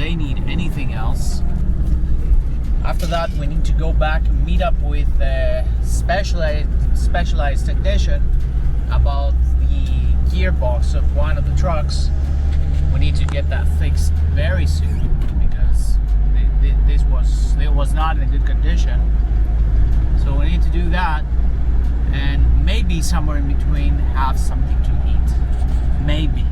they need anything else. After that, we need to go back and meet up with a specialized technician about the gearbox of one of the trucks. We need to get that fixed very soon because it was not in good condition. So we need to do that, and maybe somewhere in between have something to eat. Maybe.